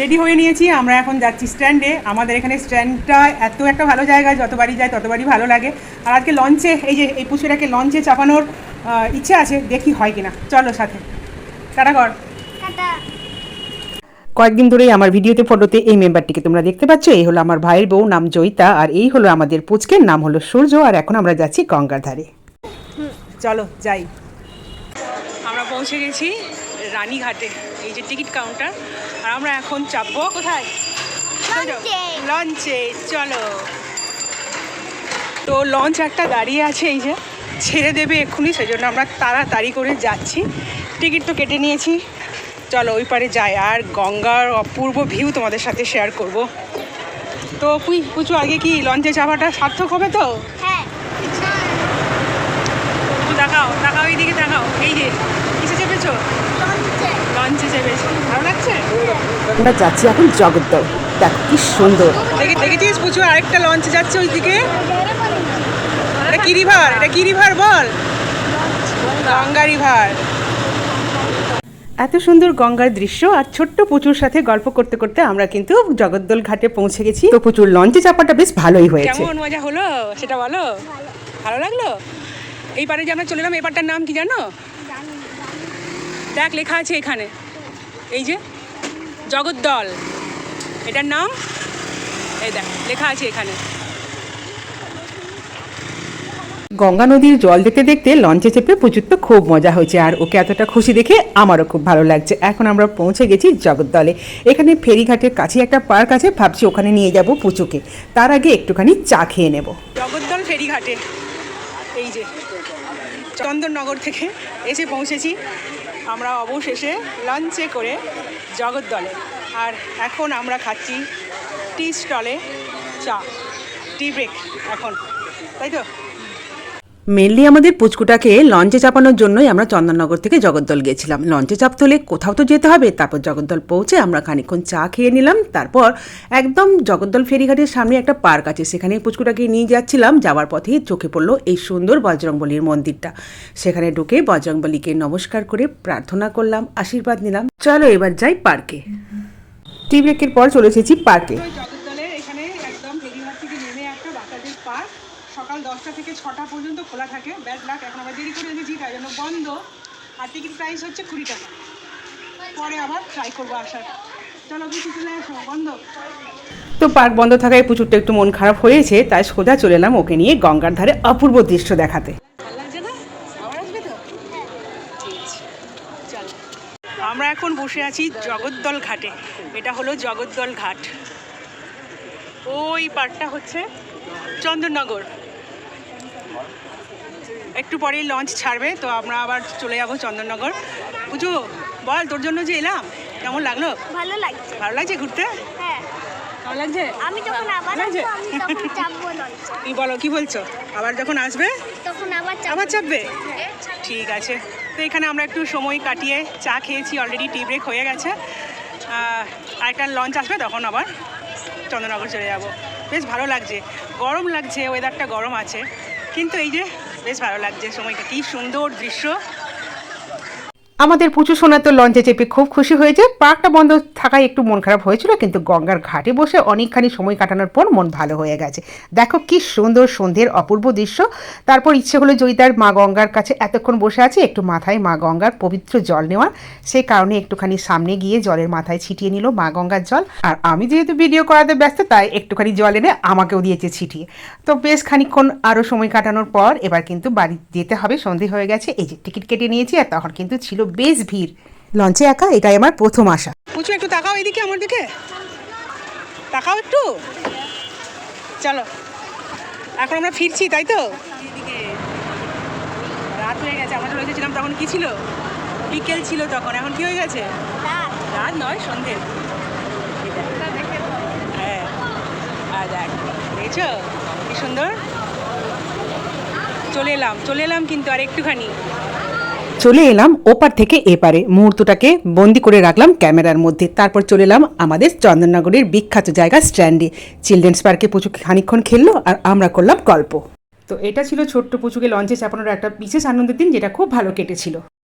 Ready হয়ে নিয়েছি, আমরা এখন যাচ্ছি স্ট্যান্ডে। আমাদের এখানে স্ট্যান্ডটা এত একটা ভালো জায়গা, যতবারই যায় ততবারই ভালো লাগে। আর আজকে লঞ্চে এই পুচুটাকে লঞ্চে চাপানোর ইচ্ছে আছে, দেখি হয় কিনা। চলো সাথে, টাটা কর। কয়েকদিন ধরেই আমার ভিডিওতে ফটোতে এই মেম্বারটিকে তোমরা দেখতে পাচ্ছ। এই হলো আমার ভাইয়ের বউ, নাম জয়িতা। আর এই হলো আমাদের পুচকের নাম হলো সূর্য। আর এখন আমরা যাচ্ছি গঙ্গার ধারে। চলো যাই। আমরা পৌঁছে গেছি রানীঘাটে, এই যে টিকিট কাউন্টার। আর আমরা এখন চাপবো কোথায়? লঞ্চে। চলো। তো লঞ্চ একটা দাঁড়িয়ে আছে, এই যে ছেড়ে দেবে এক্ষুনি, সেই জন্য আমরা তাড়াতাড়ি করে যাচ্ছি। টিকিট তো কেটে নিয়েছি, চলো ওই পারে যাই। আর গঙ্গার অপূর্ব ভিউ তোমাদের সাথে শেয়ার করব। তো পুচু, আগে কি লঞ্চে চাপাটা সার্থক হবে তো? হ্যাঁ। দেখাও এইদিকে তাকাও। এই যে কিসে চেপেছো? লঞ্চে চেপেছো, ভালো লাগছে? আমরা যাচ্ছি এখন জগদ্দল। দেখো কি সুন্দর। দেখেছিস পুচু, আরেকটা লঞ্চ যাচ্ছে ওইদিকে। এটা কি রিভার? বল। গঙ্গা রিভার। এত সুন্দর গঙ্গার দৃশ্য আর ছোট্ট পুচুর সাথে গল্প করতে করতে আমরা কিন্তু জগদ্দল ঘাটে পৌঁছে গেছি। তো পুচুর লঞ্চে চাপাটা বেশ ভালোই হয়েছে। কেমন মজা হলো সেটা বলো। ভালো লাগলো? এই পারে যে আমরা চলে এলাম, এই পারটার নাম কি জানো? দেখ লেখা আছে এখানে, এই যে জগদ্দল, এটার নাম। এই দেখ লেখা আছে এখানে। গঙ্গা নদীর জল দেখতে দেখতে লঞ্চে চেপে পুচুর তো খুব মজা হয়েছে। আর ওকে এতটা খুশি দেখে আমারও খুব ভালো লাগছে। এখন আমরা পৌঁছে গেছি জগদ্দলে। এখানে ফেরিঘাটের কাছে একটা পার্ক আছে, ভাবছি ওখানে নিয়ে যাব পুচুকে। তার আগে একটুখানি চা খেয়ে নেব। জগদ্দল ফেরিঘাটে এই যে চন্দননগর থেকে এসে পৌঁছেছি আমরা অবশেষে লঞ্চে করে জগদ্দলে। আর এখন আমরা খাচ্ছি টি স্টলে চা, টি ব্রেক এখন, তাই তো? মেনলি আমাদের পুচকুটাকে লঞ্চে চাপানোর জন্যই আমরা চন্দননগর থেকে জগদ্দল গেছিলাম। লঞ্চে চাপতে হলে কোথাও তো যেতে হবে। তারপর জগদ্দল পৌঁছে আমরা খানিকক্ষণ চা খেয়ে নিলাম। তারপর একদম জগদ্দল ফেরিঘাটের সামনে একটা পার্ক আছে, সেখানে পুচকুটাকে নিয়ে যাচ্ছিলাম। যাওয়ার পথেই চোখে পড়লো এই সুন্দর বজরংবলীর মন্দিরটা। সেখানে ঢুকে বজরংবলীকে নমস্কার করে প্রার্থনা করলাম, আশীর্বাদ নিলাম। চলো এবার যাই পার্কে। টি ব্রেকের পর চলে এসেছি পার্কে। সকাল 10টা থেকে 6টা পর্যন্ত খোলা থাকে। ব্যাড লাক, এখন আবার দেরি করে এসেছি তাই জন্য বন্ধ। আর টিকিট প্রাইস হচ্ছে 20 টাকা। পরে আবার ট্রাই করবো আসার। চলো কিছু চলে আসো, বন্ধ। তো পার্ক বন্ধ থাকায় প্রচুরটা একটু মন খারাপ হয়েছে, তাই সোজা চলে এলাম ওকে নিয়ে গঙ্গার ধারে অপূর্ব দৃশ্য দেখাতে। আমরা এখন বসে আছি জগদ্দল ঘাটে। এটা হলো জগদ্দল ঘাট। ওই পার্কটা হচ্ছে চন্দননগর। একটু পরেই লঞ্চ ছাড়বে, তো আমরা আবার চলে যাবো চন্দননগর। পুজো বল, তোর জন্য যে এলাম কেমন লাগলো? ভালো লাগছে। ভালো লাগছে ঘুরতে? হ্যাঁ ভালো লাগছে। আমি যখন আবার আসবো আমি তখন চাপবো লঞ্চে। কি বলো, কি বলছো? আবার যখন আসবে তখন আবার চাপবে? ঠিক আছে। তো এখানে আমরা একটু সময় কাটিয়ে চা খেয়েছি, অলরেডি টি ব্রেক হয়ে গেছে। আরেকটা লঞ্চ আসবে, তখন আবার চন্দননগর চলে যাব। বেশ ভালো লাগছে, গরম লাগছে, ওয়েদারটা গরম আছে, কিন্তু এই যে বেশ ভালো লাগছে সময়টা। কি সুন্দর দৃশ্য। আমাদের পুচু সোনা তো লঞ্চে চেপে খুব খুশি হয়েছে। পার্কটা বন্ধ থাকায় একটু মন খারাপ হয়েছিল, কিন্তু গঙ্গার ঘাটে বসে অনেকখানি সময় কাটানোর পর মন ভালো হয়ে গেছে। দেখো কি সুন্দর সন্ধ্যের অপূর্ব দৃশ্য। তারপর ইচ্ছে হলো জয়িতার মা গঙ্গার কাছে এতক্ষণ বসে আছে, একটু মাথায় মা গঙ্গার পবিত্র জল নেওয়ার। সেই কারণে একটুখানি সামনে গিয়ে জলের মাথায় ছিটিয়ে নিল মা গঙ্গার জল। আর আমি যেহেতু ভিডিও করাতে ব্যস্ত, তাই একটুখানি জল এনে আমাকেও দিয়েছে ছিটিয়ে। তো বেশ খানিকক্ষণ আরও সময় কাটানোর পর এবার কিন্তু বাড়ি যেতে হবে, সন্ধে হয়ে গেছে। এই যে টিকিট কেটে নিয়েছি, আর তখন কিন্তু ছিল বেশ ভিড়। লঞ্চে একা এটাই আমার প্রথম আসা। পুচু একটু তাকাও এদিকে, আমার দিকে তাকাও একটু। চলো এখন আমরা ফিরছি, তাই তো? রাত হয়ে গেছে। আমরা চলে এসেছিলাম তখন কি ছিল? বিকেল ছিল তখন। এখন কি হয়ে গেছে? রাত নয়, সন্ধে। হ্যাঁ, আর দেখ, দেখেছো কি সুন্দর। চলে এলাম কিন্তু আর একটুখানি। চলে এলাম ওপার থেকে এপারে, মুহূর্তটাকে বন্দি করে রাখলাম ক্যামেরার মধ্যে। তারপর চলে এলাম আমাদের চন্দননগরের বিখ্যাত জায়গা স্ট্যান্ডে। চিলড্রেন্স পার্কে পুচু খানিকক্ষণ খেললো, আর আমরা করলাম গল্প। তো এটা ছিল ছোট্ট পুচুকে লঞ্চে চাপানোর একটা বিশেষ আনন্দের দিন, যেটা খুব ভালো কেটেছিল।